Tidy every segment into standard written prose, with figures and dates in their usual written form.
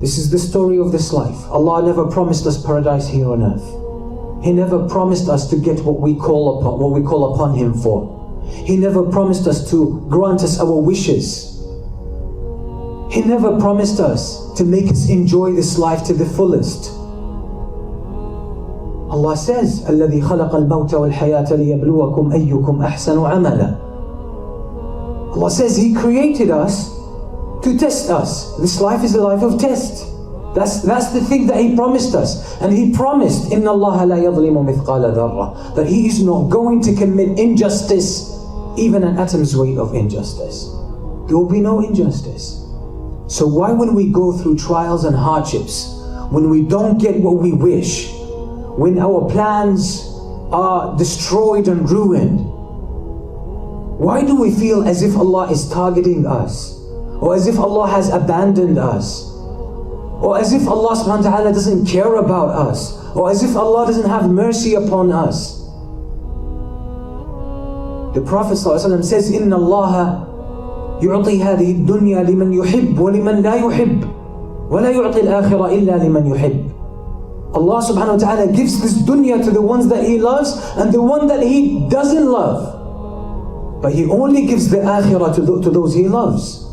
This is the story of this life. Allah never promised us paradise here on earth. He never promised us to get what we call upon Him for. He never promised us to grant us our wishes. He never promised us to make us enjoy this life to the fullest. Allah says, الَّذِي خَلَقَ الْمَوْتَ وَالْحَيَاةَ لِيَبْلُوَكُمْ أَيُّكُمْ أَحْسَنُ عَمَلًا. Allah says He created us to test us. This life is a life of test. That's the thing that He promised us. And He promised, إِنَّ اللَّهَ لَا يَظْلِمُ مِثْقَالَ ذَرَّةٍ, that He is not going to commit injustice, even an atom's weight of injustice. There will be no injustice. So why, when we go through trials and hardships, when we don't get what we wish, when our plans are destroyed and ruined, why do we feel as if Allah is targeting us? Or as if Allah has abandoned us? Or as if Allah subhanahu wa ta'ala doesn't care about us? Or as if Allah doesn't have mercy upon us? The Prophet ﷺ says, إِنَّ اللَّهَ يُعْطِي هَذِهِ الدُّنْيَا لِمَنْ يُحِبُّ وَلِمَنْ لَا يُحِبُّ وَلَا يُعْطِي الْآخِرَةَ إِلَّا لِمَنْ يُحِبُّ. Allah subhanahu wa ta'ala gives this dunya to the ones that He loves and the one that He doesn't love. But He only gives the akhirah to those He loves.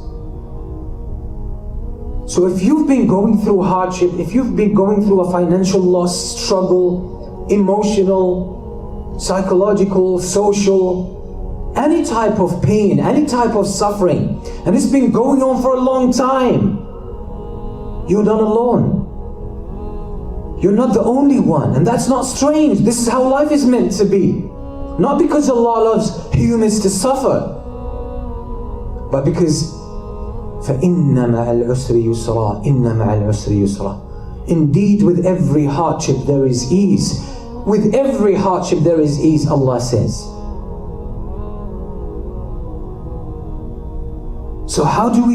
So if you've been going through hardship, if you've been going through a financial loss, struggle, emotional, psychological, social, any type of pain, any type of suffering, and it's been going on for a long time, you're not alone. You're not the only one, and that's not strange. This is how life is meant to be. Not because Allah loves humans to suffer, but because فَإِنَّ مَعَ الْعُسْرِ يُسْرًا إِنَّ مَعَ الْعُسْرِ يُسْرًا. Indeed, with every hardship there is ease. With every hardship there is ease, Allah says. So how do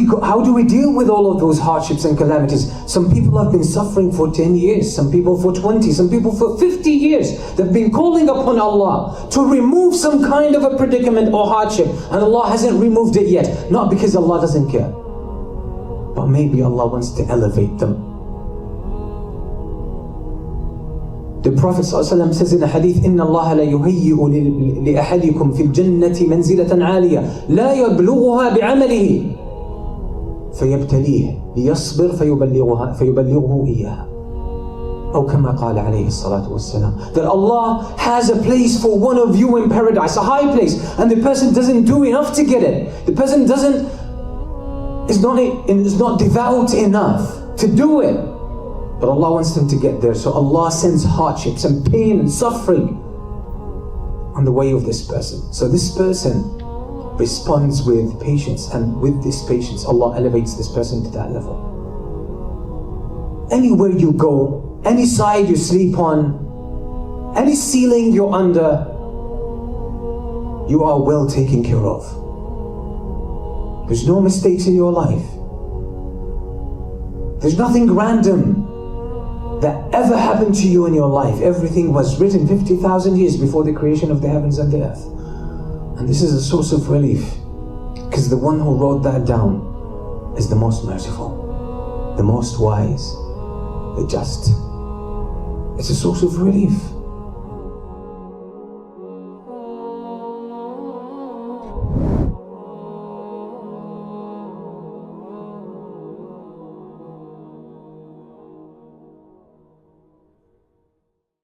we deal with all of those hardships and calamities? Some people have been suffering for 10 years, some people for 20, some people for 50 years. They've been calling upon Allah to remove some kind of a predicament or hardship, and Allah hasn't removed it yet. Not because Allah doesn't care, but maybe Allah wants to elevate them. The Prophet ﷺ says in a hadith, إِنَّ اللَّهَ لَيُهَيِّئُ لِأَحَدِكُمْ فِي الْجَنَّةِ مَنْزِلَةً عَالِيَةً لَا يَبْلُغُهَا بِعَمَلِهِ فَيَبْتَلِيهِ لِيَصْبِرْ فَيُبَلِّغُهُ إِيَّاهَا. أو كما قال عليه الصلاة والسلام. That Allah has a place for one of you in paradise, a high place, and the person doesn't do enough to get it. The person is not devout enough to do it. But Allah wants them to get there. So Allah sends hardships and pain and suffering on the way of this person. So this person responds with patience, and with this patience Allah elevates this person to that level. Anywhere you go, any side you sleep on, any ceiling you're under, you are well taken care of. There's no mistakes in your life. There's nothing random that ever happened to you in your life. Everything was written 50,000 years before the creation of the heavens and the earth. And this is a source of relief, because the one who wrote that down is the most merciful, the most wise, the just. It's a source of relief.